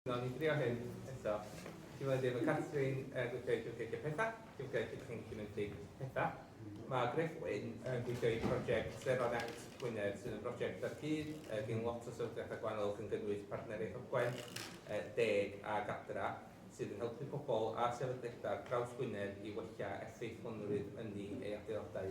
Nawn ni drio hyn eto. Dwi'n meddwl efo Catrin gweithio pethau, dwi'n gweithio community pethau. Mae Griff Wyn yn gweithio i prosiect Zero Net Gwynedd sydd yn brosiect ar cyd, gen lot o sefydliadau gwahanol yn gynnwys partneriaeth Ogwen, deg a gadra, sydd yn helpu pobl a sefydliadau draws Gwynedd i wella effaith hwnnwyd yn ei adeiladau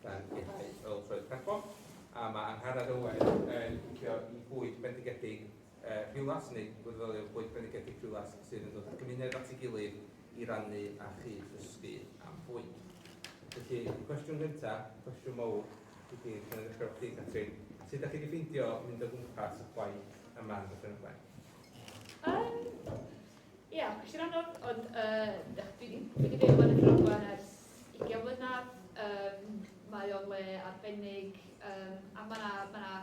gan gethau fel troed carbon. A mae Angharad Owen yn gweithio i Bwyd Bendigedig Rhiwlas, neu gwirfoddolio Bwyd Bendigedig Rhiwlas, sydd yn dod â'r gymuned at ei gilydd i rannu a chyd-dysgu am bwyd. Felly, cwestiwn gyntaf, cwestiwn mowr, wedi cael ei ddechrau chdi, Catrin. Sut ydych chi wedi ffeindio mynd o gwmpas y gwaith yma yn Dyffryn Ogwen? Ie, cwestiwn anodd, ond dwi wedi byw yn y Dyffryn Ogwen ers 20 mlynedd. Mae o'n le arbennig, a mae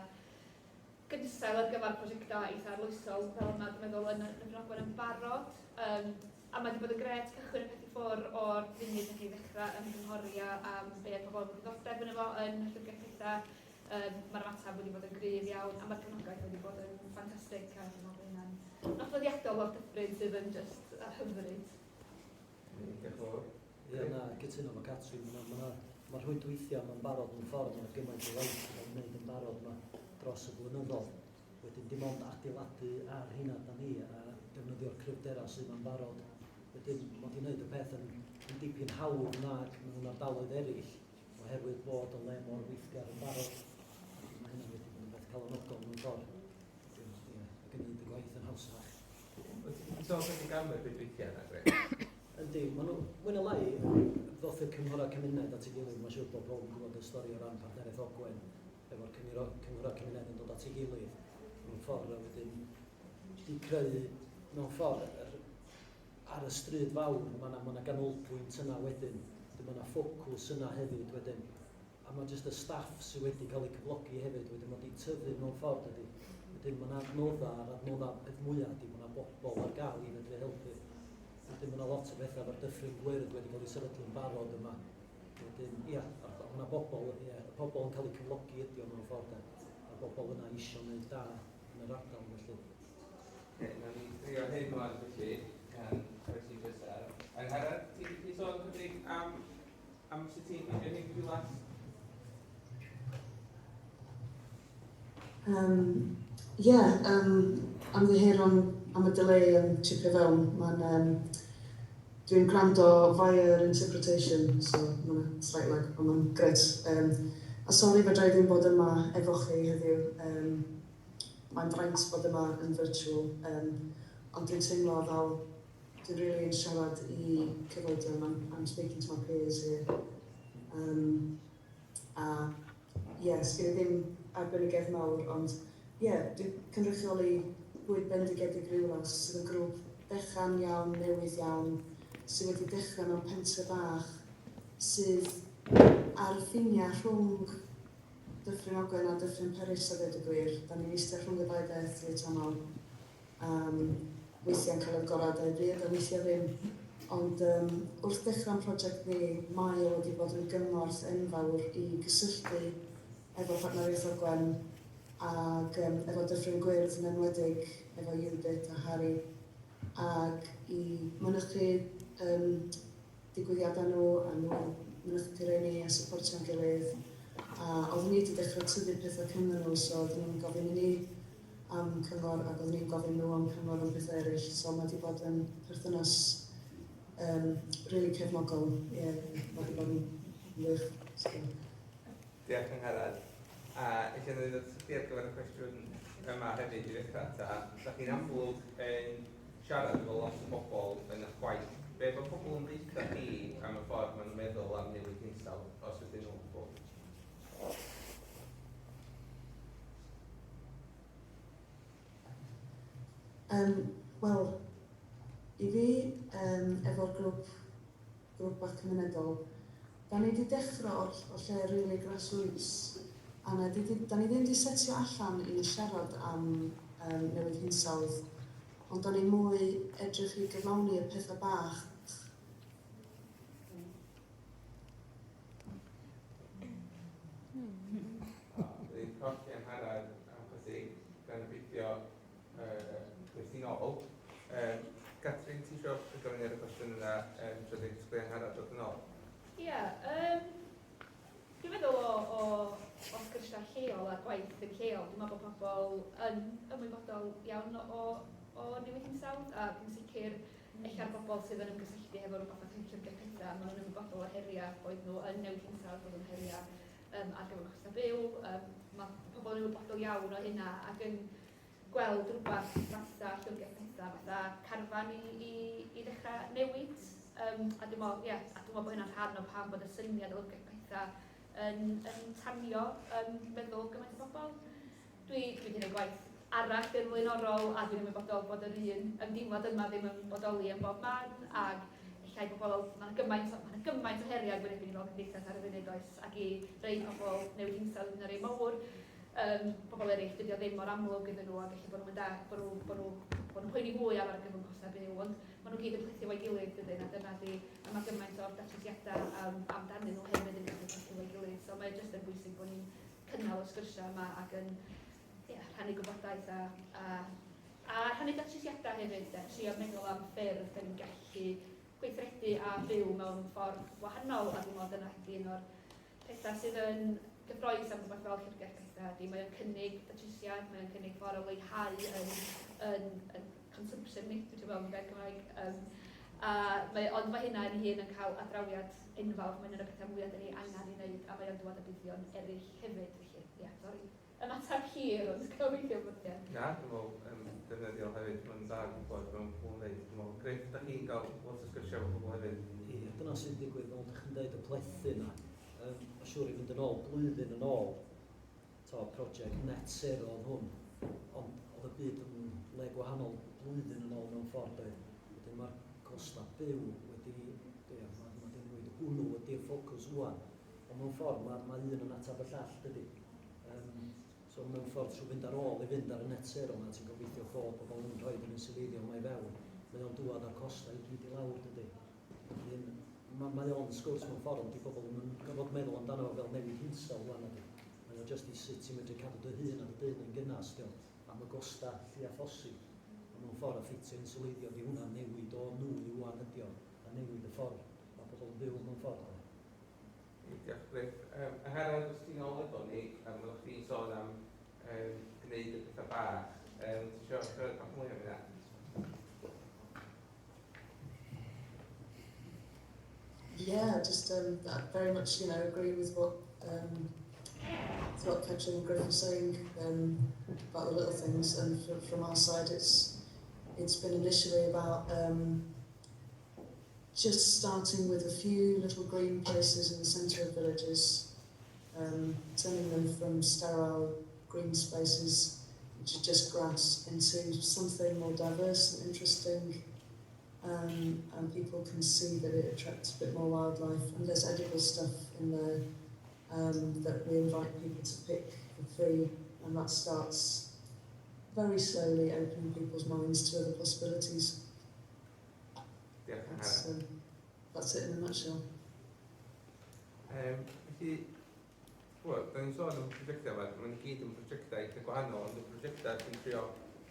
gynsail ar gyfer prosiectau eitha arloesol fel yma, dwi'n meddwl, yn y Dyffryn Ogwen yn barod. A mae wedi bod yn gret cychwyn y peth i ffwr o'r funud wedi ddechrau yn gynghori am beth pobl yn ddiddordeb yn efo yn y llyfrgell pethau. Mae'r ymateb wedi bod yn gryf iawn, a mae'r cefnogaeth wedi bod yn ffantastig. A dwi'n meddwl hynna'n nodweddiadol o'r Dyffryn sydd yn just hyfryd. Diolch yn fawr. Ie, na, gytuno efo Catrin. Mae'r rhwydweithio yma'n barod yn ffordd, mae'n gymaint o waith yn wneud yn barod yma dros y blynyddoedd. Wedyn dim ond adeiladu ar hynna da ni a defnyddio'r cryfderau sydd yn barod. Wedyn, mae wedi gwneud y peth yn dipyn hawdd nag mewn ardaloedd eraill, oherwydd bod y le mor weithgar yn barod. Mae hynna wedi bod yn beth calonogol mewn ffordd. Wedyn, ie, a gwneud y gwaith yn hawsach. Ti'n sôn beth i gamau'r rhwydweithio yna, Greg? Yndi, maen nhw, mwyn y lai, ddoth y cynghora cymuned at ei gilydd, mae'n siŵr bod pobl yn gwybod y stori o ran partneriaeth Ogwen, efo'r cynghora cymuned yn dod at ei gilydd mewn ffordd, a wedyn wedi creu mewn ffordd ar y stryd fawr, mae yna ganolbwynt yna wedyn, mae yna ffocws yna hefyd wedyn, a mae jyst y staff sydd wedi cael ei cyflogi hefyd, wedyn mae wedi tyfu mewn ffordd ydy. Wedyn mae yna adnoddau, a'r adnoddau peth mwyaf ydy, mae yna bobl ar gael i fedru helpu. Wedyn mae yna lot o bethau efo'r Dyffryn Gwyrdd wedi cael ei sefydlu'n barod yma. Wedyn, ia, mae yna bobl, ia, y bobl yn cael ei cyflogi ydy o mewn ffordd, a'r bobl yna eisiau gwneud da yn yr ardal felly. Na ni drio hyn mlaen felly, oes i bysar. Angharad, ti'n sôn chydig am sut ti'n gweithio hyn Rhiwlas? Ymddiheur am y delay yn chipio fewn. Dwi'n gwrando via interpretation, so mae'n slight lag, ond mae'n gret. A sori fedra i ddim bod yma efo chi heddiw. Mae'n draint bod yma yn virtual, ond dwi'n teimlo fel dwi'n really yn siarad i cyfoedion. I'm speaking to my peers here. Yes, gyda ddim arbenigedd mawr, ond dwi'n cynrychioli Bwyd Bendigedig Rhiwlas, sydd yn grŵp dechan iawn, newydd iawn, sydd wedi dechrau mewn pentre bach, sydd ar ffiniau rhwng Dyffryn Ogwen a Dyffryn Peris a dweud y gwir. Da ni'n eistedd rhwng y ddau beth i'r tamol. Weithiau'n cael y goradau byd a weithiau ddim. Ond wrth dechrau'n prosiect ni, mae o wedi bod yn gymorth enfawr i gysylltu efo partneriaeth Ogwen ac efo Dyffryn Gwyrdd yn enwedig, efo Iwbit a Harry, ac i mynychu digwyddiadau nhw a nhw mynychu tireni a supportio'n gilydd. A oeddwn ni wedi dechrau tyfu pethau cyngor nhw, so oeddwn ni'n gofyn i ni am cyngor ac oeddwn ni'n gofyn nhw am cyngor am bethau eraill. So mae wedi bod yn perthynas really cefnogol, ie, mae wedi bod yn wych. Diolch Angharad. A eich yn dweud at ar gyfer y cwestiwn yma hefyd i ddechrau ta, da chi'n amlwg yn siarad efo lot o bobl yn eich gwaith. Be bod pobl yn ddeitha chi am y ffordd maen nhw'n meddwl am newid hinsawdd os ydyn nhw'n bod? Wel, i fi, efo'r grŵp bach cymunedol, da ni wedi dechrau o lle really grassroots. A da ni ddim wedi setio allan i siarad am newid hinsawdd, ond da ni mwy edrych i gyflawni y pethau bach. Dwi'n colli Angharad am chysig gan y beidio gweithio nôl. Catrin, ti eisiau gofyn i'r cwestiwn yna tro di disgwyl Angharad dod yn ôl? Ie, dwi'n meddwl o sgyrsiau lleol a gwaith yn lleol, dwi'n meddwl bod pobl yn ymwybodol iawn o newid hinsawdd, a dwi'n sicr ella'r bobl sydd yn ymgysylltu efo rhywbeth o llyfrgell pethau, maen nhw'n ymwybodol o'r heriau boed nhw yn newid hinsawdd bod yn heriau ar gyfer costau byw. Mae pobl yn ymwybodol iawn o hynna ac yn gweld rhywbeth fatha llyfrgell pethau, fatha carfan i ddechrau newid. A dwi'n meddwl bod hynna'n rhan o pam bod y syniad o llyfrgell pethau yn tanio meddwl gymaint o bobl. Dwi wedi gwneud gwaith arall yn flaenorol a dwi'n ymwybodol bod yr un ymdeimlad yma ddim yn bodoli yn bob man ac llai bobl, mae'n gymaint o heriau gwynebu ni fel cymdeithas ar y funud oes ac i rei pobl newid hinsawdd yn yr ei mawr. Pobl eraill dydy o ddim mor amlwg iddyn nhw ac felly bod nhw'n poeni fwy am ar gyfer costau byw, ond maen nhw gyd yn plethu o'i gilydd dydyn, a dyna di, a mae gymaint o'r datrysiadau amdanyn nhw hefyd yn gallu plethu o'i gilydd, so mae'n jyst yn bwysig bod ni'n cynnal y sgyrsiau yma ac yn rhannu gwybodaeth a rhannu datrysiadau hefyd, trio meddwl am ffyrdd da ni'n gallu gweithredu a byw mewn ffordd wahanol, a dwi'n meddwl dyna ydy un o'r pethau sydd yn gyffroes am rhywbeth fel llyfrgell pethau. Mae'n cynnig datrysiad, mae'n cynnig ffordd o leihau yn consumption ni, dwi'n meddwl yn gair Cymraeg. Ond mae hynna yn hun yn cael adrawiad enfawr, mae'n un o'r pethau mwyaf da ni angen i wneud, a mae'n dod â buddion eraill hefyd. Felly, sori. Ymateb hir, ond gobeithio bod ie. Na, dwi'n meddwl, defnyddiol hefyd, mae'n dda gwybod mewn pobl wneud. Dwi'n meddwl, greu, da chi'n cael lot o sgyrsiau efo pobl hefyd. Ie, dyna sy'n digwydd, fel ydych chi'n dweud y plethu yna. Mae'n siŵr i fynd yn ôl, blwyddyn yn ôl, prosiect net zero oedd hwn, ond oedd y byd yn le gwahanol blwyddyn yn ôl mewn ffordd oedd. Wedyn mae'r costau byw wedi, mae dweud hwnnw wedi'r ffocws wwan, ond mewn ffordd mae un yn atab y llall dydy. So mewn ffordd trwy fynd ar ôl i fynd ar y net zero yna, ti'n gobeithio bod pobl yn rhoi yn ysyliddio mae fewn, mae o'n dŵad ar costau i gyd i lawr dydy. Mae o'n sgwrs mewn ffordd, ond di pobl yn gofod meddwl amdano fel newid hinsawdd wan ydy. Mae o'n just i sut ti'n medru cadw dy hun a dy dyn yn gynnas, am y gosta llu a phosib. A mewn ffordd a ffitio insyliddio di hwnna newid o nhw i wan ydi o, a newid y ffordd. Mae pobl yn byw mewn ffordd. Diolch, Griff. Angharad, os ti'n ôl efo ni, fyddwch chi'n sôn am gwneud y pethau bach. Ti eisiau siarad bach mwy am hynna? Yeah, just I very much, agree with what Catrin and Griff are saying about the little things. And from our side, it's been initially about just starting with a few little green places in the centre of villages, turning them from sterile green spaces, which are just grass, into something more diverse and interesting. And people can see that it attracts a bit more wildlife, and there's edible stuff in there that we invite people to pick for free, and that starts very slowly opening people's minds to other possibilities. That's it in a nutshell. Felly, da ni'n sôn am prosiectau yma, mae'n gyd yn prosiectau eitha gwahanol, ond y prosiectau sy'n trio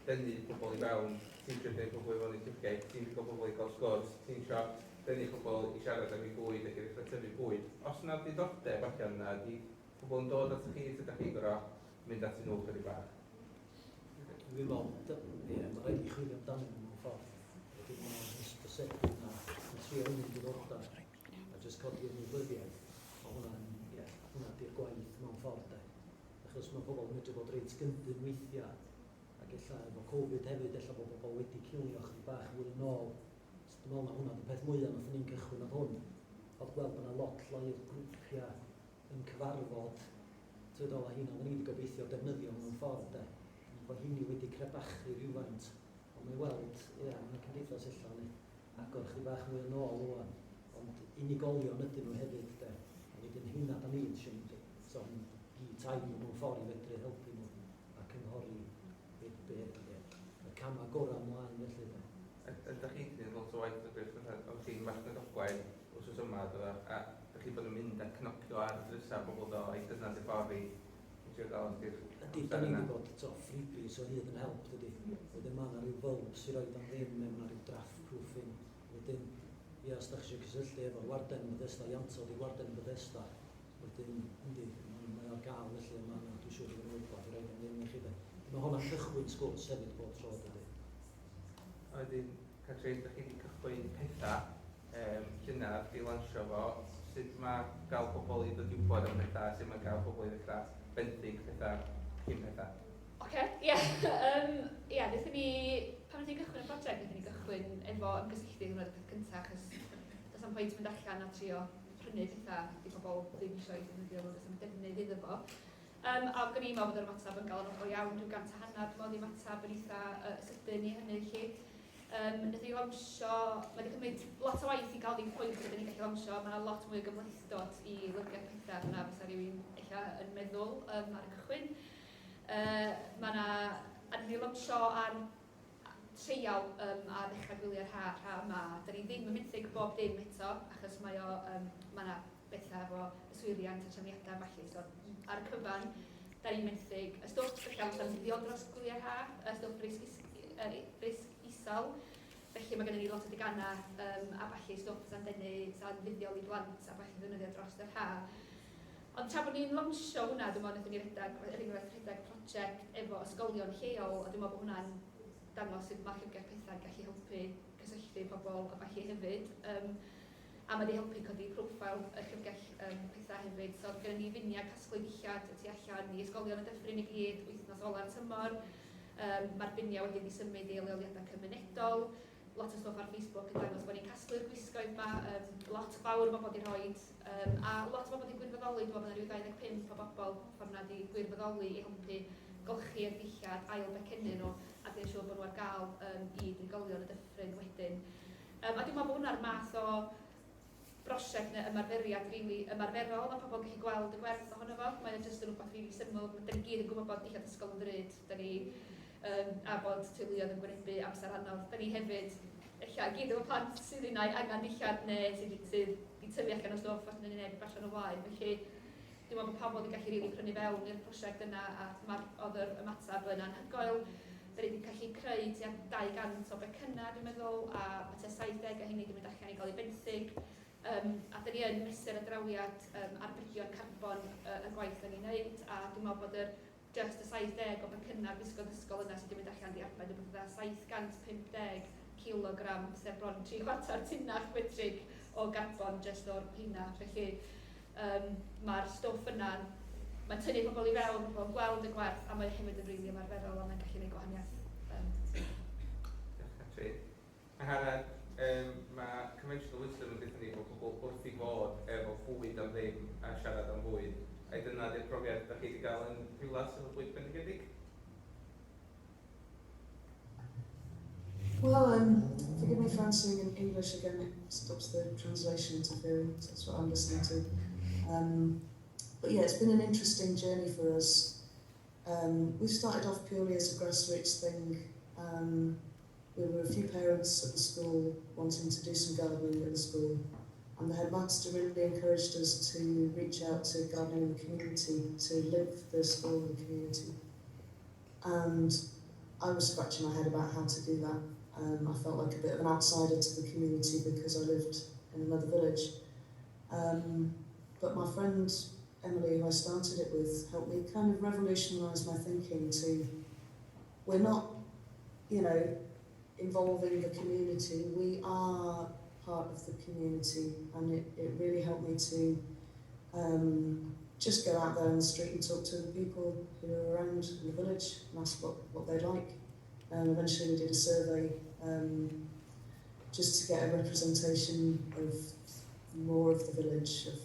denu pobl i fewn, ti'n trio denu pobl i fewn i llyfrgell, ti'n trio pobl i gael sgwrs, ti'n trio denu pobl i siarad am ei bwyd ac i ddechrau tyfu bwyd. Os yna diddordeb allan yna, di pobl yn dod at chi, ydych chi'n gorau mynd at nhw chydig bach? Dwi'n meddwl, mae rhaid i chwilio amdano mewn ffordd. Wedyn mae'n hysgodiad yna, yn trio hynny'n diddordeb, a jyst codi ymwybyddiaeth. O hwnna di'r gwaith mewn ffordd. Achos mae pobl yn medru bod reit gyndyn weithiau, ac ella efo Covid hefyd, ella bod pobl wedi cilio chydig bach fwy yn ôl. Dwi'n meddwl na hwnna'r peth mwyaf nath ni'n cychwyn ar hwn. Oedd gweld bod yna lot llai o grwpiau yn cyfarfod, trwy ddol a hynna, ni wedi gobeithio defnyddio mewn ffordd. Bod hynny wedi crebachu rhywfaint, ond mae'n weld, mae'n cymdeithas ella ni, agor chydig bach mwy yn ôl rwan, ond unigolion ydyn nhw hefyd, a wedyn hynna da ni eisiau mynd, so i tai nhw mewn ffordd i fedru helpu nhw a cynghori y camau gorau ymlaen felly. Ydych chi'n gwneud lot o waith o Griff, oedd chi'n marchnad Ogwen wrth yma, a ydych chi'n bod yn mynd a cnocio ar ddrysa bobl do, i dyna dy ffordd i trio gael ydy'r Ydy, da ni wedi bod freebies o hyd yn help, dydy. Wedyn mae yna rhyw bulbs i roed am ddim, mae yna rhyw draft proofing. Wedyn, ie, os da chi eisiau cysylltu efo'r warden Bethesda, i antod i warden Bethesda, wedyn, yndi, mae o'r gael felly, mae yna, dwi'n siŵr yn wybod i roed am ddim i chi. Mae hwnna'n cychwyn sgwrs hefyd bob tro, dydy. A wedyn, Catrin, da chi wedi cychwyn pethau llynaf di lansio fo, sut mae gael pobl i ddod i wybod am pethau, sut mae gael pobl i ddechrau benthyg pethau, cyn pethau? Oce, ie. Ie, wnaethon ni, pan wnaethon ni gychwyn y prosiect, wnaethon ni gychwyn efo ymgysylltu hwnna'r peth cyntaf, achos does am pwynt mynd allan a trio prynu pethau, di pobl ddim eisiau defnyddio fo, does am defnydd iddo fo. A gan i meddwl bod yr ymateb yn galonogol iawn, rhyw 100 dwi'n meddwl ymateb yn eitha sydyn i hynny chi. Wnaethon ni lansio, mae wedi cymryd lot o waith i gael ni'n pwynt ydyn ni'n gallu lansio, mae yna lot mwy o gymlethdod i lyfrau pethau yna fysa rhywun eich yn meddwl ar y cychwyn. Mae yna, a ni lansio ar treial a ddechrau gwylio'r ha yma. Da ni ddim yn menthyg bob dim eto, achos mae yna bethau efo yswiriant a trefniadau falle. So, ar y cyfan, da ni'n menthyg y stwff llawn sy'n fuddiol dros gwylio'r ha, y stwff risg isal. Felly mae gennym ni lot o digannau a falle stwff sy'n fuddiol i blant a falle ddefnyddio dros yr ha. Ond tra bod ni'n lansio hwnna, dwi'n meddwl wnaethon ni redeg prosiect efo ysgolion lleol, a dwi'n meddwl bod hwnna'n dangos sut mae llyfrgell pethau'n gallu helpu cysylltu pobl a falle hefyd. A mae wedi helpu codi profil y llyfrgell pethau hefyd. So gen ni finiau casglu dillad y tu allan i ysgolion y Dyffryn i gyd, wythnos ola'r tymor. Mae'r finiau wedi symud i leoliadau cymunedol. Lot o stwff ar Facebook yn dangos bod ni'n casglu'r gwisgoedd yma, lot fawr o bobl wedi rhoi, a lot o bobl wedi gwirfoddoli, dwi'n meddwl bod yna rhyw 25 o bobl ffordd wedi gwirfoddoli i helpu golchi'r dillad, ail becynnu nhw, a dwi'n siŵr bod nhw ar gael i drigolion y Dyffryn wedyn. A dwi'n meddwl bod hwnna'r math o brosiect neu ymarferiad rili ymarferol, a pobl gallu gweld y gwerth ohono fo. Mae'n jyst yn rhywbeth rili syml. Da ni gyd yn gwybod bod dillad ysgol yn ddrud, da ni a bod teuluoedd yn gwynebu amser anodd. Da ni hefyd, gyd efo plant sydd yna angen dillad neu sydd wedi tyfu allan o stwff allan yn neb allan o blaen. Felly, dwi'n meddwl bod pobl wedi gallu rili prynu fewn i'r prosiect yna a oedd yr ymateb yn anhygoel. Da ni wedi gallu creu tua 200 o becynna, dwi'n meddwl, a tua 70 a hynny wedi mynd allan i gael ei benthyg. A da ni yn mesur y drawiad arbedion carbon y gwaith da ni'n neud, a dwi'n meddwl bod just y 70 o becynna'r wisgoedd ysgol yna sydd wedi mynd allan i arbed yn bydda 750 kilogram, sef bron 3/4 tunnall metrig o garbon just o'r rheina. Felly mae'r stwff yna, mae'n tynnu pobl i fewn, pobl yn gweld y gwerth, a mae'n hefyd yn rili ymarferol, a mae'n gallu gwneud gwahaniaeth. Diolch, Catrin. Angharad, mae conventional wisdom yn dweud ni bod pobl wrth i fod efo bwyd am ddim a siarad am bwyd. A dyna di'r profiad da chi wedi cael yn Rhiwlas efo Bwyd Bendigedig? Well, forgive me for answering in English again, it stops the translation interference, that's what I'm listening to. But yeah, it's been an interesting journey for us. We've started off purely as a grassroots thing. There were a few parents at the school wanting to do some gardening at the school, and the headmaster really encouraged us to reach out to gardening in the community, to live the school in the community. And I was scratching my head about how to do that. I felt like a bit of an outsider to the community because I lived in another village. But my friend Emily, who I started it with, helped me kind of revolutionise my thinking to, we're not, involving the community, we are part of the community, and it really helped me to just go out there in the street and talk to the people who are around in the village and ask what they like. Eventually we did a survey just to get a representation of more of the village, of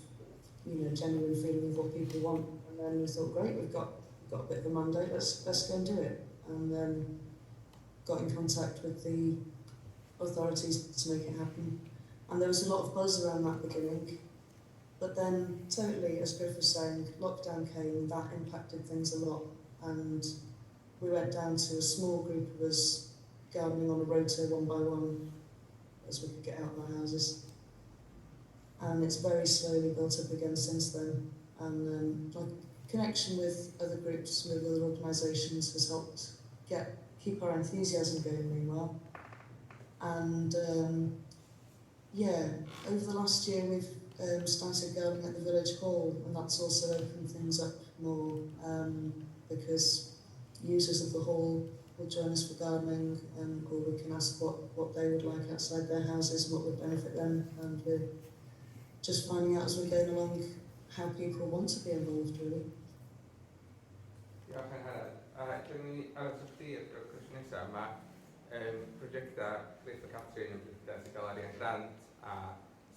genuine feeling of what people want. And then we thought, great, we've got a bit of a mandate, let's go and do it. And then got in contact with the authorities to make it happen. And there was a lot of buzz around that beginning. But then, totally, as Griff was saying, lockdown came, that impacted things a lot. And we went down to a small group of us gardening on a rota one by one as we could get out of our houses. And it's very slowly built up again since then. And like connection with other groups, with other organisations has helped keep our enthusiasm going meanwhile. And yeah, over the last year we've started gardening at the village hall, and that's also opened things up more because users of the hall will join us for gardening, or we can ask what they would like outside their houses and what would benefit them, and we're just finding out as we're going along how people want to be involved, really. Diolch Angharad. Dwi'n mynd i aros o chdi i'r cwestiwn nesaf. Mae prosiectau Gwaith y Catrin yn prosiectau sy'n cael arian grant a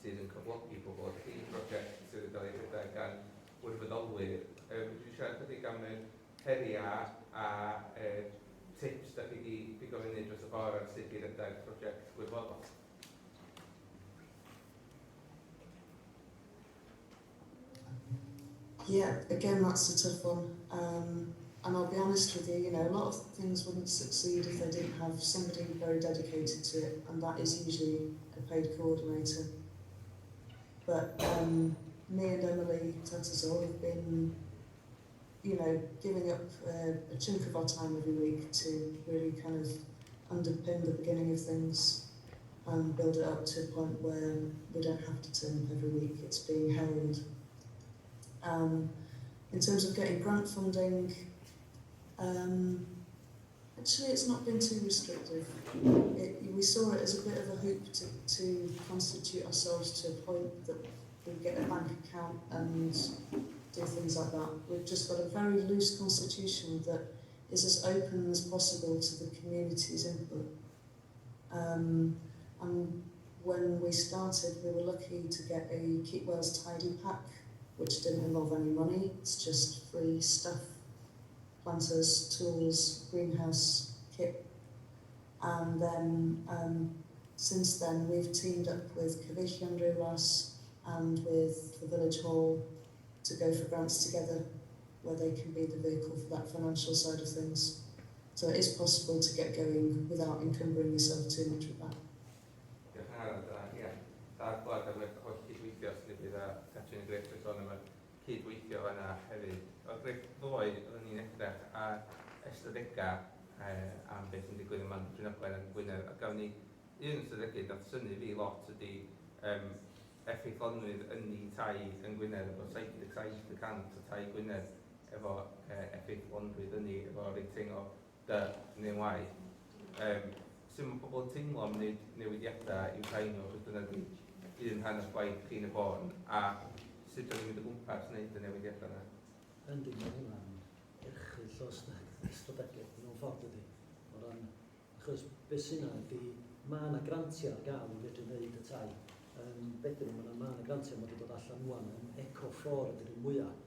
sydd yn cyflogi pobl. Ydy prosiect sydd yn cael ei rhedeg gan wrfyddolwyr. Dwi'n siarad chydig am yr heriau a tips da chi wedi bigo fyny dros y ffordd ar sut i rhedeg prosiect gwirfoddol. Yeah, again, that's a tough one. And I'll be honest with you, a lot of things wouldn't succeed if they didn't have somebody very dedicated to it, and that is usually a paid coordinator. But me and Emily Tattersall have been, giving up a chunk of our time every week to really kind of underpin the beginning of things and build it up to a point where we don't have to turn up every week, it's being held. In terms of getting grant funding, actually it's not been too restrictive. We saw it as a bit of a hoop to constitute ourselves to a point that we get a bank account and do things like that. We've just got a very loose constitution that is as open as possible to the community's input. And when we started, we were lucky to get a Keep Wales Tidy pack, which didn't involve any money. It's just free stuff, planters, tools, greenhouse kit. And then since then we've teamed up with Rhiwlas and with the village hall to go for grants together, where they can be the vehicle for that financial side of things. So it is possible to get going without encumbering yourself too much with that. Da'r gwlad am y holl cydweithio sydd wedi Catrin y Gref yn sôn am y cydweithio yna hefyd. O Gref ddoe, oedden ni'n edrych ar ystadegau am beth sy'n digwydd yma Dyffryn Ogwen yn Gwynedd. A gawn ni un ystadegu nath synnu fi lot ydy effeithlonwyr yn ei tai yn Gwynedd efo 77% o tai Gwynedd efo effeithlonwyr yn ei efo rating o D neu Y. Sut mae pobl yn teimlo am wneud newidiadau i'w tai nhw, achos dyna di un rhan o'r gwaith chi'n y bon, a sut o'n i'n mynd o gwmpas wneud y newidiadau yna? Yndi, mae hwnna'n erchyll o ystadegau mewn ffordd ydy. Achos beth sy'n ydy, mae yna grantiau ar gael i fedru wneud y tai. Bedyn, mae yna grantiau wedi dod allan rwan yn eco-4 ydy'r un mwyaf.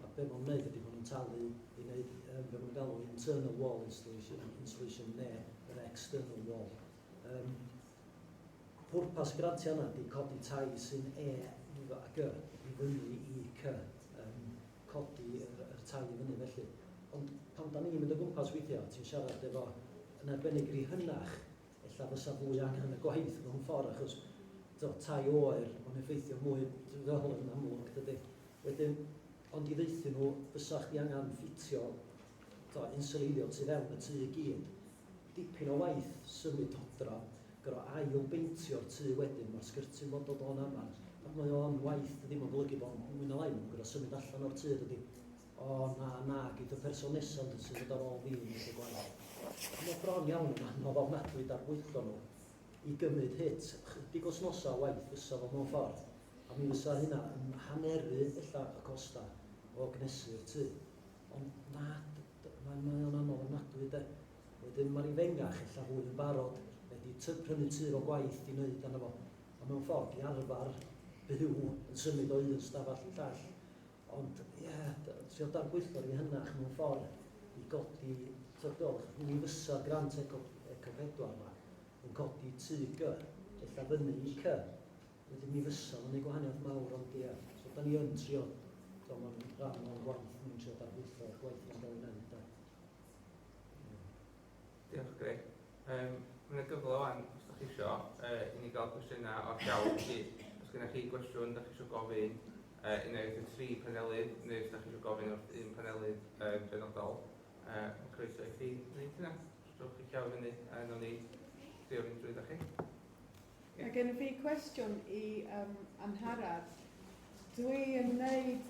A be mae'n wneud ydy bod nhw'n talu i wneud be mae'n galw internal wall installation neu yr external wall. Pwrpas grantiau yna ydy codi tai sy'n E a G i fyny i C. Codi yr tai i fyny felly. Ond pan da ni'n mynd o gwmpas weithio, ti'n siarad efo yn arbennig rhy hynach, ella fysa fwy angen y gwaith mewn ffordd, achos tai oer, mae'n effeithio mwy fel yn amlwg, dydy. Wedyn, ond i ddeithio nhw, fysa chdi angen ffitio insuleiddio tu fewn y tŷ i gyd. Dipyn o waith symud odra, gyro ail-beintio'r tŷ wedyn, mae'r sgyrtyn fod dod o'n aml. Ac mae o'n waith ddim yn golygu bod mwy na lai, mae'n gyro symud allan o'r tŷ, dydy. Na, gyda person nesaf sy'n dod ar ôl fi yn eich gwaith. Mae bron iawn yma, anodd ofnadwy darbwyllio nhw i gymryd hit. Chydig os nosa waith fysa fo mewn ffordd. A mi fysa hynna yn haneru ella y costa o gnesu'r tŷ. Ond na, mae o'n anodd ofnadwy de. Wedyn mae'r ifengach ella fwy yn barod wedi prynu tŷ o gwaith i wneud arno fo. A mewn ffordd i arfer byw yn symud o un stafell i llall. Ond trio darbwyllio'r i hynach mewn ffordd i godi, mi fysa grant eco-4 yma yn codi tŷ G, ella fyny i C. Wedyn mi fysa yn ei gwahaniaeth mawr ond ia. So da ni yn trio, mae'n rhan o'n gwaith, ni'n trio darbwyllio'r gwaith yn dal i wneud. Diolch Greg. Mae'n gyfle o'n, os da chi isio, i ni gael cwestiynau o'r llaw. Os gennych chi gwestiwn, da chi isio gofyn, unwaith y 3 panelydd, neu os ydych chi'n gofyn wrth un panelydd benodol. Yn croeso i chi wneud hynna. Rwy'ch chi llaw fyny a nhw'n ni drio fynd drwy ddech chi. Mae gen i fi cwestiwn i Angharad. Dwi yn wneud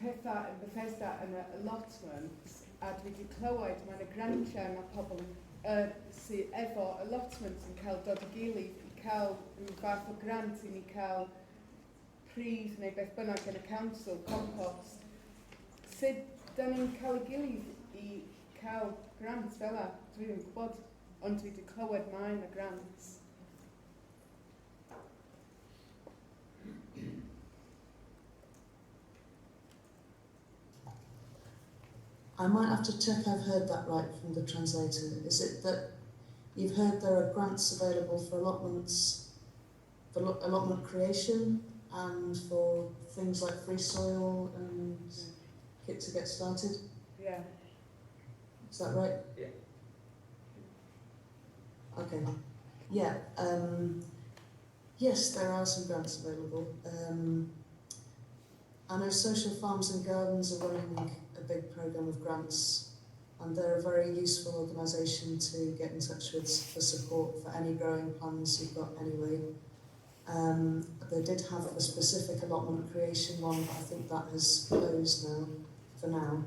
pethau yn Bethesda yn y allotments, a dwi wedi clywed mae'n y grantiau mae pobl sydd efo allotments yn cael dod o gilydd i cael yn fath o grant i ni cael pridd neu beth bynnag yn y council, compost. Sut da ni'n cael y gilydd i cael grant fel yna? Dwi ddim yn gwybod, ond dwi wedi clywed mae'n y grants. I might have to check I've heard that right from the translator. Is it that you've heard there are grants available for allotments, for allotment creation, and for things like free soil and kit to get started? Yeah. Is that right? Yeah. Okay. Yeah. Yes, there are some grants available. I know Social Farms and Gardens are running a big programme of grants, and they're a very useful organisation to get in touch with for support for any growing plans you've got anyway. They did have a specific allotment creation one, but I think that has closed now, for now.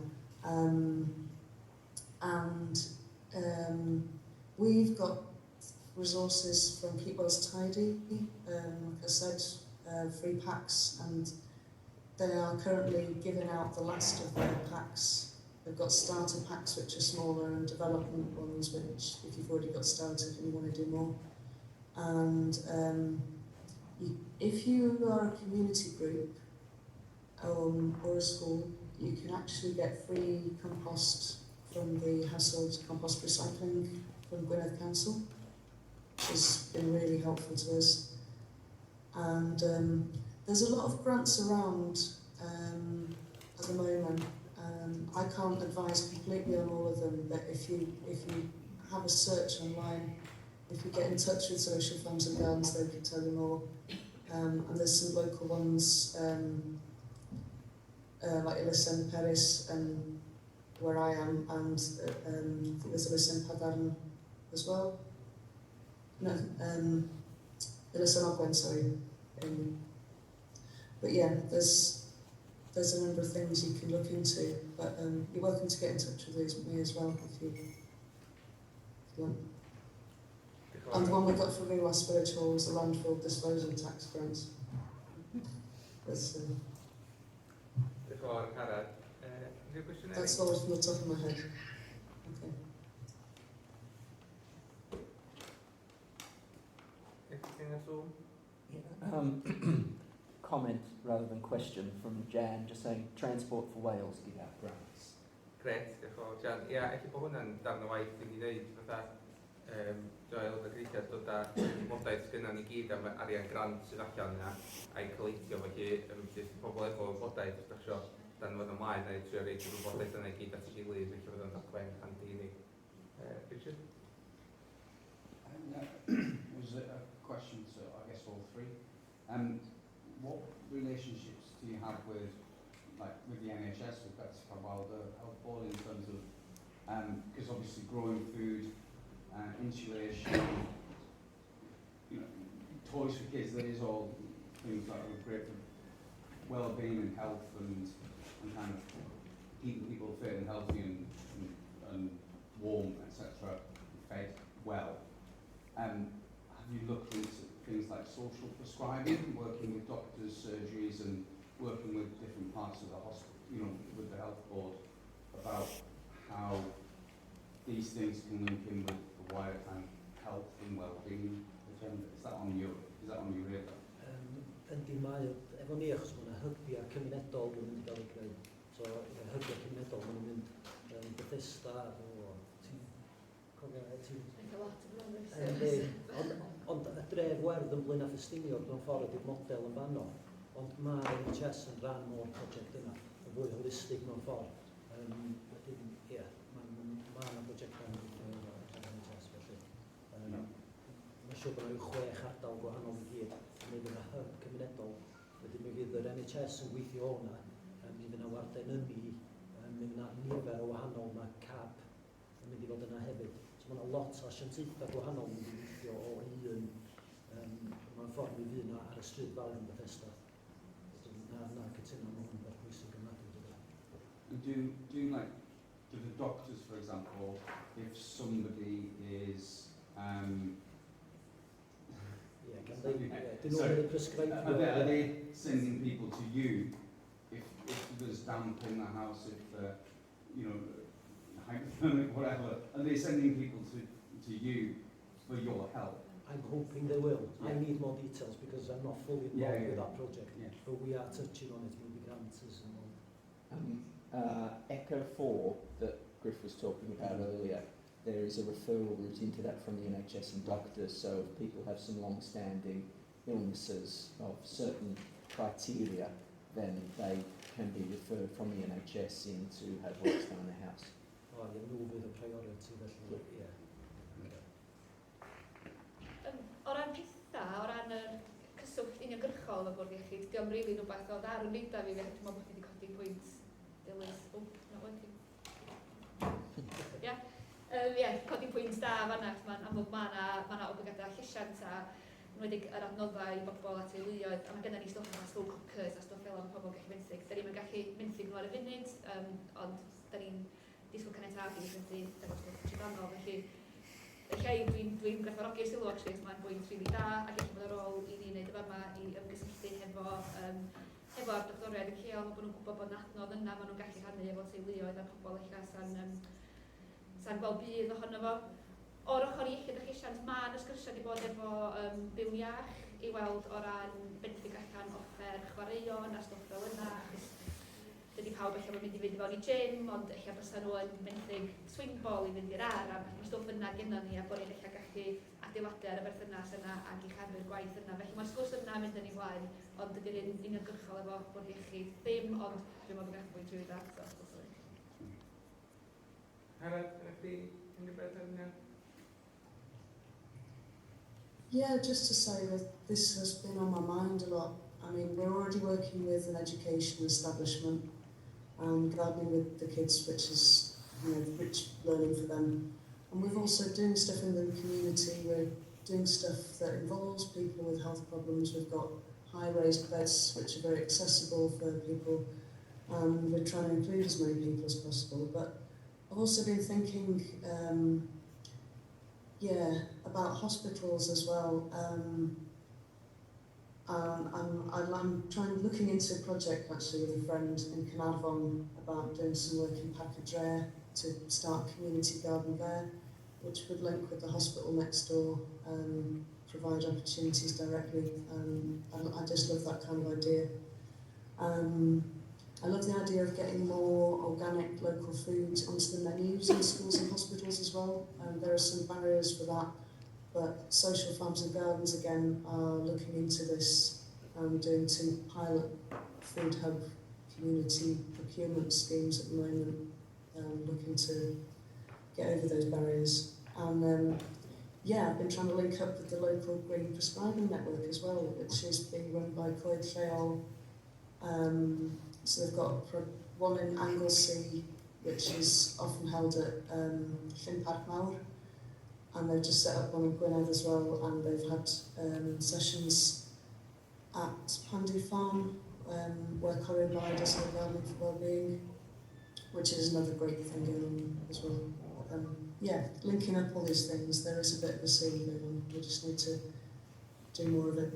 We've got resources from Keep Wells Tidy, like I said, free packs, and they are currently giving out the last of their packs. They've got starter packs which are smaller and development ones which, if you've already got started and you want to do more. And if you are a community group or a school, you can actually get free compost from the household compost recycling from Gwynedd Council, which has been really helpful to us. And there's a lot of grants around at the moment. I can't advise completely on all of them, but if you have a search online, if you get in touch with Social Farms and Gardens, they can tell you more. And there's some local ones like Hwylusydd Paris and where I am, and there's Hwylusydd Padarn as well. No, Hwylusydd Ogwen, sorry. But yeah, there's a number of things you can look into, but you're welcome to get in touch with me as well if you want. And the one we got for Rhiwlas Village Hall was the landfill disposal tax grants. That's all from the top of my head. Okay. Anything at all? Comment rather than question from Jan, just saying Transport for Wales give out grants. Gret, diolch yn fawr, Jan. Ia, eich bod hwnna'n darn o waith i ni wneud, fatha Joel a Grisiad dod â wybodaeth sgynnan ni gyd am arian grant sydd allan yna a'i coleitio, felly pobl efo wybodaeth, ydych sio, dan fod ymlaen a'i trio reid y wybodaeth yna i gyd at ei gilydd, felly fod o'n dogfen handi i ni. Richard? Was a question to, I guess, all three. What relationships do you have with the NHS, with Betsy Wilder Health Board, in terms of, because obviously growing food, insulation, toys for kids, that is all things that are great for well-being and health and kind of keeping people fit and healthy and warm, etc., fed well. Have you looked into things like social prescribing, working with doctors, surgeries, and working with different parts of the hospital, with the health board, about how these things can link in with the wider kind of health and well-being agenda? Is that on your radar? Yndi mae, efo ni achos mae yna hygbiau cymunedol yn mynd i gael ei greu. So, hygbiau cymunedol yn mynd Bethesda o... Ti'n cofio? Ond y dref werdd yn Blaenau Ffestiniog mewn ffordd ydy'r model yn fanno. Ond mae NHS yn rhan o'r prosiect yna, yn fwy holistig mewn ffordd. Wedyn, ie, mae yna prosiectau yn gweithio o'r NHS, felly. Mae'n siŵr bod yna 6 ardal gwahanol i gyd yn mynd yna hyb cymunedol Wedyn mi fydd yr NHS yn gweithio o'na, mi fydd yna warden ynni, mi fydd yna nifer o wahanol, mae CAB yn mynd i fod yna hefyd. So mae yna lot o asiantaethau gwahanol yn mynd i weithio o un, mae'n ffordd mi fydd yna ar y stryd fawr yn Bethesda. Na cytuno mewn yn beth bwysig yn nad yw'n And do the doctors, for example, if somebody is are they sending people to you if there's damp in the house, if hypothermic, whatever, are they sending people to you for your help? I'm hoping they will. I need more details because I'm not fully involved with that project. Yeah. But we are touching on it with the grants and all. Echo 4 that Griff was talking about earlier, there is a referral route into that from the NHS and doctors, so if people have some long-standing illnesses of certain criteria, then they can be referred from the NHS in to have works done in the house. Oh, yeah, nhw fydd y priority felly. Yeah. O ran pethau, o ran yr cyswllt uniongyrchol o Bwrdd Iechyd, diolch rili rhywbeth o ddar yn neud a fi, dwi'n meddwl bod wedi codi pwynt dilys. Na wedi. Codi pwynt da fan'na, mae'n amlwg mae obligadau llesiant a nwedig yr adnoddau i bobl a teuluoedd, a mae gennym ni stwff yn school cookers a stwff fel am pobl gallu menthyg. Da ni'n gallu menthyg nhw ar y funud, ond da ni'n disgwyl caniatadu i fynd efo stwff tribanol, felly dwi'n gwerthfawrogi'r sylw, actually, mae'n bwynt rili da, ac eich bod ar ôl i ni wneud yma i ymgysylltu hefo'r doctoriaid yn lleol, bod nhw'n gwybod bod adnodd yna, maen nhw'n gallu rhannu efo teuluoedd a pobl eich sa'n gweld bydd ohono fo. O'r ochr iechyd a llesiant, mae'n sgwrsio wedi bod efo Byw'n Iach i weld o ran benthyg allan offer chwaraeon a stwff fel yna, achos dydy pawb eich mynd i fynd i fewn i gym, ond eich bysa nhw yn benthyg swing ball i fynd i'r ar, a mae stwff yna gennym ni, a bod ni'n eich gallu adeiladu ar y berthynas yna ac i chafu'r gwaith yna. Felly mae'r sgwrs yna mynd yn ei flaen, ond dydy'r un uniongyrchol efo Bwrdd Iechyd ddim, ond dwi'n meddwl bod eich bwynt rili da. Angharad, ydych chi unrhyw beth yn hynny? Yeah, just to say that this has been on my mind a lot. I mean, we're already working with an education establishment and gardening with the kids, which is, rich learning for them. And we're also doing stuff in the community. We're doing stuff that involves people with health problems. We've got high-raised beds, which are very accessible for people. And we're trying to include as many people as possible. But I've also been thinking, about hospitals as well. I'm looking into a project actually with a friend in Carnarvon about doing some work in Pacadre to start a community garden there, which would link with the hospital next door, provide opportunities directly. I just love that kind of idea. I love the idea of getting more organic local foods onto the menus in schools and hospitals as well. There are some barriers for that, but Social Farms and Gardens again are looking into this, doing two pilot food hub community procurement schemes at the moment, looking to get over those barriers. And I've been trying to link up with the local green prescribing network as well, which is being run by lleol. So they've got one in Anglesey, which is often held at Llyn Parc Mawr, and they've just set up one in Gwynedd as well, and they've had sessions at Pandy Farm, where Corin Bide does her gardening for wellbeing, which is another great thing going on as well. Linking up all these things, there is a bit of a scene going on. We just need to do more of it.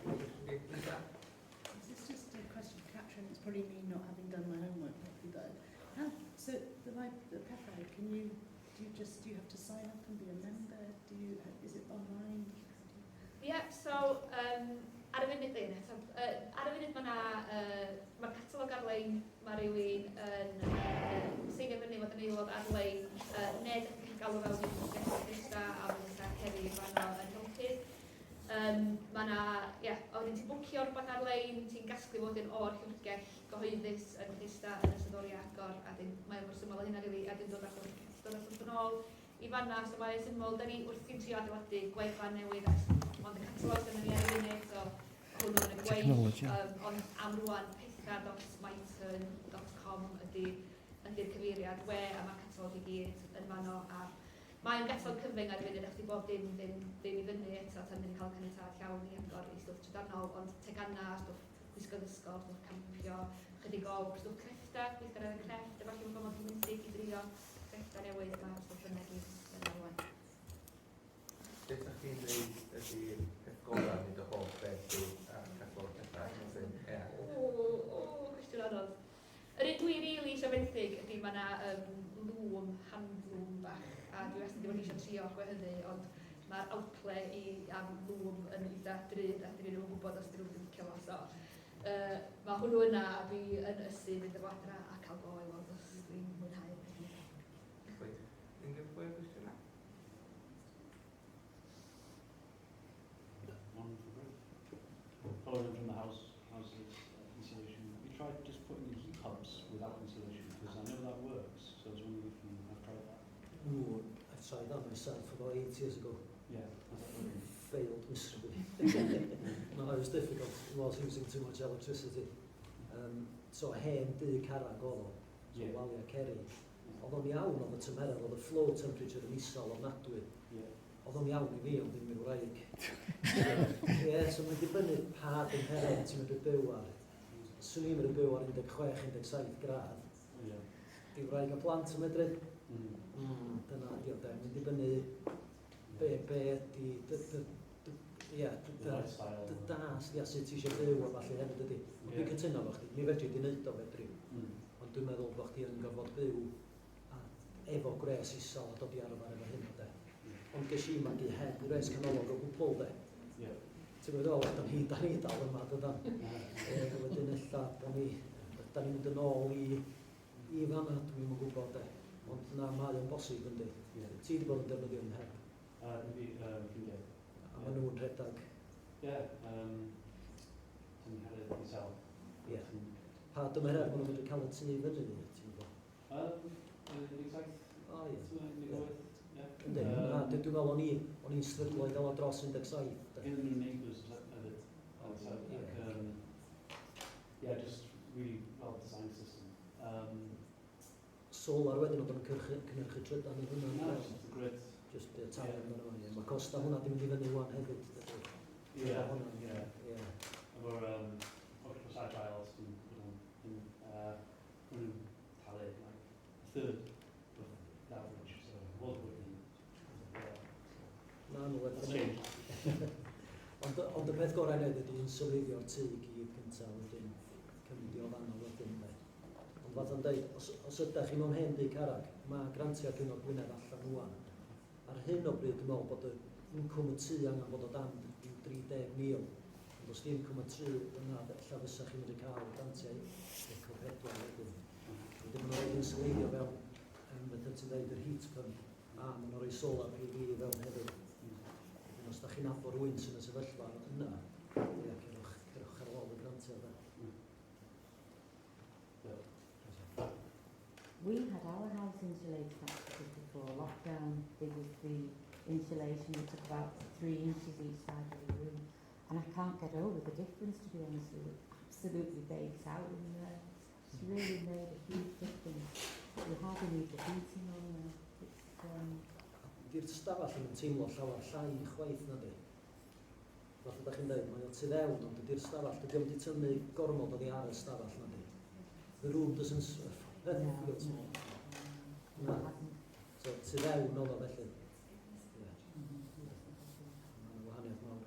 This is just a question for Catherine. It's probably me not having done my homework properly, but so the PEPA, do you have to sign up and be a member? Is it online? Yeah, so ar y funud mae'r catalog ar-lein, mae rhywun yn seinio fyny fod yn aelod ar-lein, nid yn galw fewn i'n gweithredu a fydd yn ceri fanno yn helpu. Oedden ti'n bwcio rhywbeth ar-lein, ti'n gasglu fod yn o'r llyfrgell gyhoeddus yn Bethesda yn ystod o'r agor, a mae'n mor syml o hynna rili, a dyn dod â'r yn ôl i fanna, so mae'n syml, da ni wrth i'n trio adeiladu gwefan newydd ond y catalog yn ni ar y funud, so hwnnw yn y gwaith, ond am rwan petha.myton.com ydy'r cyfeiriad we, a mae catalog i gyd yn fanno, a mae'n catalog cyfyng ar y funud, achos bod dim i fyny eto, tan ni'n cael caniatad llawn i agor i stwff trydanol, ond teganna, stwff gwisgo ddysgol, stwff campio, chydig o stwff creffta, gweithgar ar y crefft, efallai mae'n bod yn bwysig i drio creffta newydd, mae'r stwff yna gyd yn arwain. Beth ydych chi'n dweud ydy'r peth gorau nid o holl beth yw catalog pethau? Cwestiwn anodd. Yr un dwi'n rili eisiau fenthyg ydy mae yna lwm, handlwm bach, a dwi wastad wedi bod eisiau trio gwehyddu, ond mae'r awtle am lwm yn eitha drud, a dyn nhw'n gwybod os dyn nhw'n licio fo. So, mae hwnnw yna, a dwi yn ysu fynd efo adra a cael go i weld os dwi'n mwynhau. Unrhyw fwy o gwestiynau? Following from the house's insulation, we tried just putting in heat pumps without insulation because I know that works. So I was wondering if you have tried that. Ooh, I've tried that myself about 8 years ago. Yeah. Failed miserably. No, it was difficult. It was using too much electricity. So hen du carrag oedd o, so walia ceri. Oedd o'n iawn oedd y tymerer, oedd y flow temperature yn isol ofnadwy. Oedd o'n iawn i fi, ond ddim i'r wraig. So mae'n dibynnu pa dymheredd ti'n mynd i byw ar. Swn i'n mynd i byw ar 16-17 gradd. Di wraig a plant yn medru. Dyna, mae'n dibynnu be ydi das, sut ti eisiau byw a falle hefyd ydi. Dwi'n cytuno fo chdi, mi fedri di wneud o fedri. Ond dwi'n meddwl bod chdi yn gorfod byw efo gres isol a dod i arfer efo hyn o de. Ond ges i magu heb gres canolog o gwbl de. Ti'n gwybod o, da ni dal yma dydan. Wedyn illa, da ni'n mynd yn ôl i fanna, dwi'n yn gwybod de. Ond na, mae yn bosib yndi. Ti wedi bod yn defnyddio yn heb? Ffrindiau. A maen nhw'n rhedag? Ie, ti'n hered i sel. Ie. Pa dymerer maen nhw'n mynd i cael y tŷ fyny, ti'n gwybod? 17. O ie. Ynddi, dwi'n meddwl o'n i'n strygloedd o dros 17. In the neighbours hefyd. Yeah, just really well designed system. Solar wedyn oedd yn cynhyrchu trydan i hwnna. No, it's just a grid. Just y tair yn yma. Mae costa hwnna ddim yn mynd i fyny wan hefyd. Yeah. Efo'r octopus agile sy'n talu like a third of the average, so was working. Na, nhw That's wedyn. changed. Ond y peth gorau nid ydy yn sylweddio'r tŷ i gyd cyntaf wedyn cymryd o fanno wedyn. Ond fath o'n deud, os ydych chi mewn hen du carrag, mae grantiau Cyngor Gwynedd allan rwan. Ar hyn o bryd dwi'n meddwl bod y incwm y tŷ angen bod o dan 30,000. Ond os di incwm y tŷ yna, lla fysa chi'n mynd i cael grantiau eco 4 wedyn. Wedyn maen nhw'n rhaid yn sylwedio fewn, beth ti'n dweud, yr heat pump, a maen nhw'n rhoi solar PV fewn hefyd. Os da chi'n nabod rwy'n sy'n y sefyllfa yna, cerwch ar ôl y grantiau da. We had our house insulated actually before lockdown. There was the insulation, it took about 3 inches each side of the room. And I can't get over the difference, to be honest with you. It absolutely bakes out in there. It's really made a huge difference. You hardly need the heating on there. Di'r stafell yn teimlo llawer llai chwaith na di. Fath ydych chi'n dweud, mae'n tu fewn, ond ydy'r stafell, dydy o'n di tynnu gormod o ddi ar y stafell na di. The room doesn't feel small. Na. So tu fewn oedd o felly. Mae'n wahaniaeth mawr.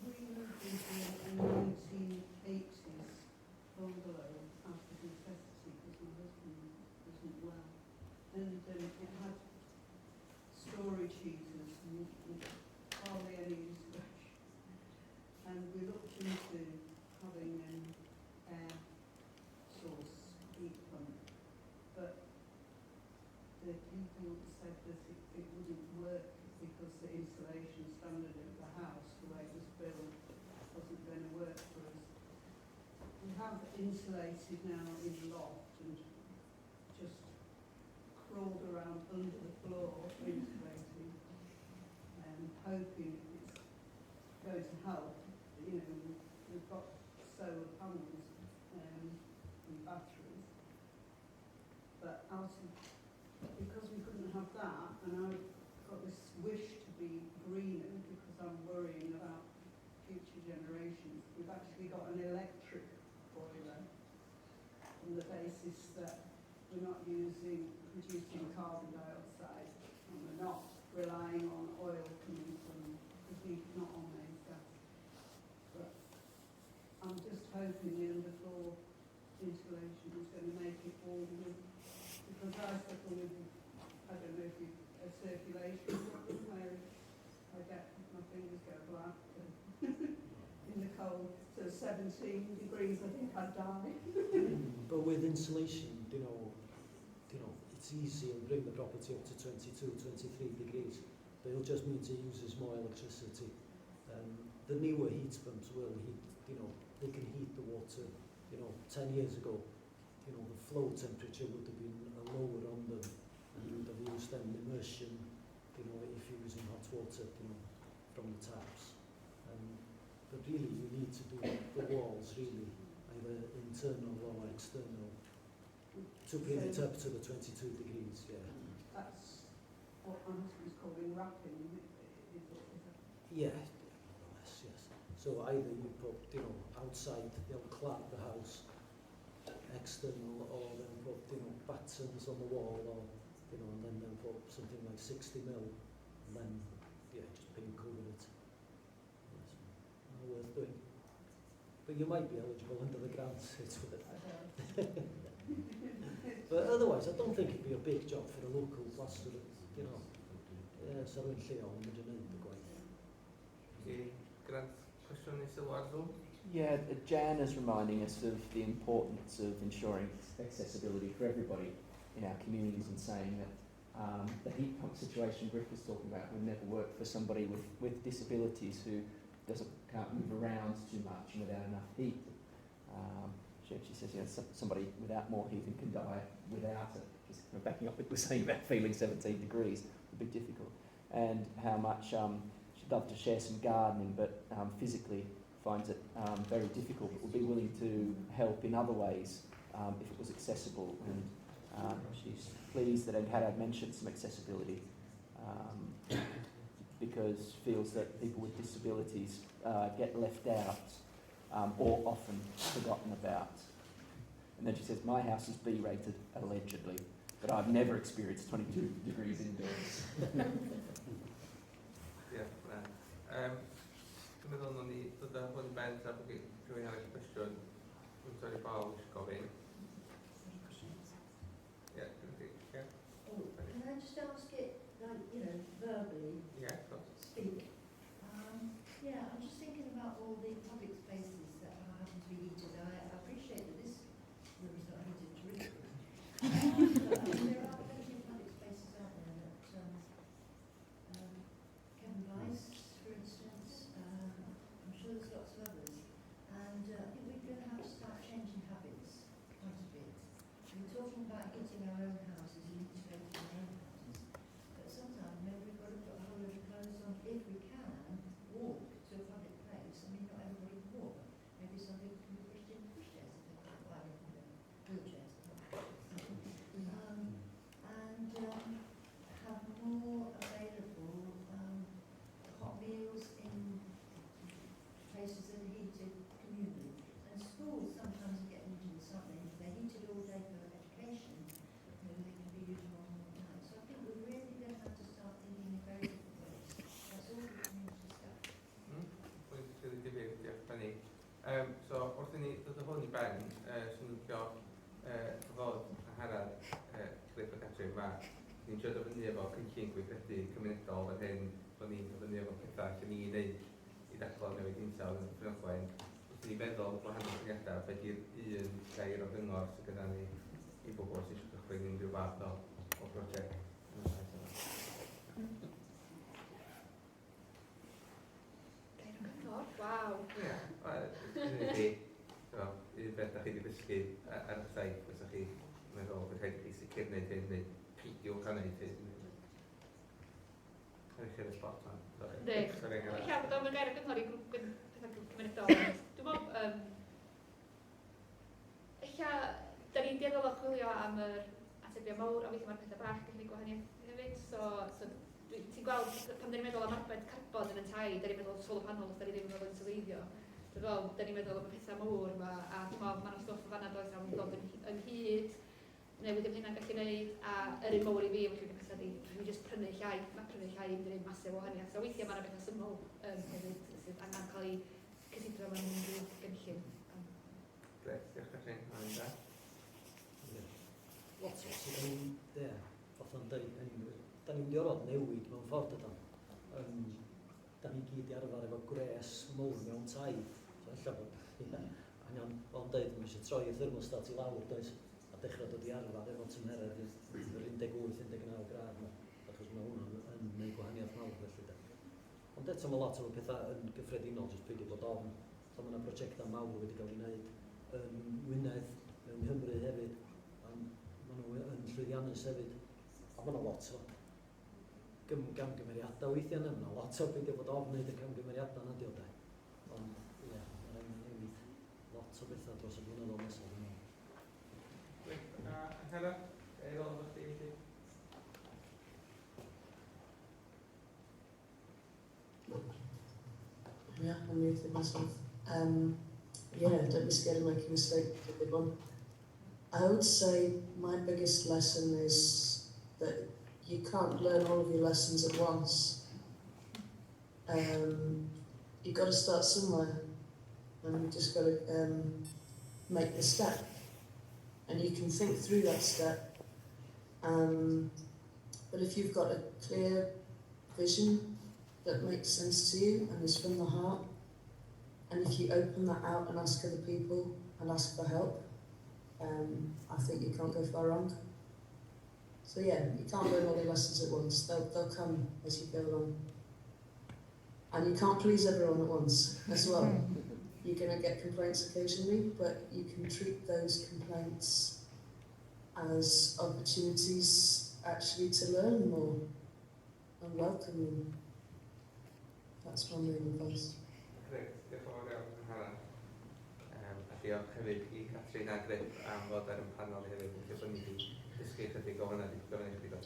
We moved into a 1980s bungalow out of necessity because my husband wasn't well. And it had storage heaters and hardly any insulation. And we looked into having an air source heat pump, but the people said that it wouldn't work because the insulation standard of the house, the way it was built, wasn't going to work for us. We have insulated now in the loft and just crawled around under the floor for insulation. hoping it's going to help. You know, we've got solar panels and batteries, but because we couldn't have that, and I've got this wish to be greener because I'm worrying about future generations, we've actually got an electric boiler on the basis that we're not producing carbon dioxide, and we're not relying on oil coming from, because we're not on main gas. But I'm just hoping the underfloor insulation is going to make it warmer, because I suffer with, I don't know if you, a circulation problem where I get, my fingers go black in the cold. So 17 degrees, I think I'd die. But with insulation, you know, it's easy and bring the property up to 22, 23 degrees, but it'll just mean it uses more electricity. The newer heat pumps will heat, they can heat the water. 10 years ago, the flow temperature would have been lower on them, and you would have used them immersion, if you're using hot water, from the taps. But really, you need to do the walls, really, either internal or external, to bring it up to the 22 degrees, yeah. That's what my husband's calling wrapping, is it? Yeah, more or less, yes. So either you put, outside, they'll clad the house, external, or they'll put, battens on the wall, or, and then they'll put something like 60 mil, and then, yeah, just pink over it. Yes. Not worth doing. But you might be eligible under the grant, it's worth it. But otherwise, I don't think it'd be a big job for a local plasterer, so yn lleol, yn mynd yn y gwaith. Grant, cwestiwn i sylw ar Zoom? Yeah, Jan is reminding us of the importance of ensuring accessibility for everybody in our communities, and saying that the heat pump situation Griff was talking about would never work for somebody with disabilities who can't move around too much and without enough heat. She says, somebody without more heat can die without it. Just backing up what we're saying about feeling 17 degrees would be difficult. And how much she'd love to share some gardening, but physically finds it very difficult, but would be willing to help in other ways if it was accessible. And she's pleased that Angharad mentioned some accessibility because feels that people with disabilities get left out or often forgotten about. And then she says, my house is B-rated, allegedly, but I've never experienced 22 degrees indoors. Dwi'n meddwl nhw'n ni dod â hwn ben tra bod rhywun arall cwestiwn. Dwi'n sori Paul eisiau gofyn. Yeah, yeah. Oh, can I just ask it, like, verbally? Yeah, of course. Speak. Yeah, I'm just thinking about all the public spaces that are having to be heated. I appreciate that this room is not heated to read. But there are plenty of public spaces out there that Kevin Weiss, for instance, I'm sure there's lots of others. And I think we're going to have to start changing habits quite a bit. We're talking about heating our own houses and integrating our own houses. But sometimes maybe we've got to put a whole load of clothes on if we can walk to a public place. I mean, not everybody can walk. Maybe some people can be pushed in pushchairs if they can't buy wheelchairs. And have more available hot meals in places that are heated communally. And schools sometimes are getting into this, aren't they? If they're heated all day for education, they can be used more than one night. So I think we're really going to have to start thinking in very different ways. That's all the community stuff. Pwynt really difyr, diolch Benny. So, wrth i ni dod â hwn i ben, sy'n licio fod Angharad, Griff a Catrin fa, ni'n trio dod fyny efo cynllun gweithredu cymunedol fan hyn, bod ni'n dod fyny efo pethau lle ni'n neud i ddeclo newid hinsawdd yn Dyffryn Ogwen. Wrth i ni feddwl o gwahanol syniadau, beth yw'r un gair o gyngor sydd gyda ni i bobl sydd eisiau cychwyn unrhyw fath o brosiect. Gair o gyngor? Waw. Ie, un beth da chi wedi dysgu ar y saith, os ydych chi meddwl bod rhaid i chi sicr wneud hyn, neu peidiwch a wneud hyn. chi'r spot fan. Ynddi. Ella bod o'n gair o gyngor i pethau cymunedol. Dwi'n meddwl, ella, da ni'n dueddol o chwilio am yr atebion mawr, a weithio mae'r pethau bach gallu gwneud gwahaniaeth hefyd. So ti'n gweld, pan da ni'n meddwl am arbed carbon yn y tai, da ni'n meddwl solar panels, da ni ddim yn meddwl yn sylweithio. Dwi'n meddwl, da ni'n meddwl am y pethau mawr yma, a dwi'n meddwl, mae'n stwff o fanna does am ddod yn hyd, neu wedyn hynna'n gallu gwneud, a yr un mawr i fi, felly dwi'n pethau di, dwi'n just prynu llai, mae prynu llai yn gwneud masif o wahaniaeth. So weithiau mae'n bethau syml hefyd, sydd angen cael ei cysidro mewn unrhyw gynllun. Gret, diolch Catrin. A'n da. Lot o sydd yn, fath o'n dweud, da ni'n mynd i orfod newid mewn ffordd ydyn. Da ni gyd i arfer efo gres mwr mewn tai. So ella bod, angen, o'n dweud, mae eisiau troi y thermostat i lawr, does, a dechrau dod i arfer efo tymheredd yr 18-19 grad yma, achos mae hwnna'n yn gwneud gwahaniaeth mawr felly. Ond eto mae lot o pethau yn gyffredinol, jyst peidio bod ofn. So mae yna brosiectau mawr wedi cael ei wneud yn Wynedd, mewn Nghymru hefyd, a maen nhw yn llwyddiannus hefyd. A mae yna lot o gamgymeriadau weithiau yna, mae yna lot o beidio bod ofn wneud y gamgymeriadau yna dio de. Ond, ie, mae'n newid lot o bethau dros y blynyddoedd nesaf. Angharad, ei ddod o'ch chi felly? Yeah, I'm muted myself. Yeah, don't be scared of making a mistake, it's a big one. I would say my biggest lesson is that you can't learn all of your lessons at once. You've got to start somewhere, and you've just got to make the step. And you can think through that step. But if you've got a clear vision that makes sense to you and is from the heart, and if you open that out and ask other people and ask for help, I think you can't go far wrong. So yeah, you can't learn all your lessons at once. They'll come as you go along. And you can't please everyone at once as well. You're going to get complaints occasionally, but you can treat those complaints as opportunities actually to learn more and welcome them. That's my main advice. Gret, diolch yn fawr iawn Angharad. A diolch hefyd i Catrin a Griff am fod ar y panel hefyd. Dwi'n bod ni wedi dysgu chydig o hwnna, wedi gofyn i chi ddod.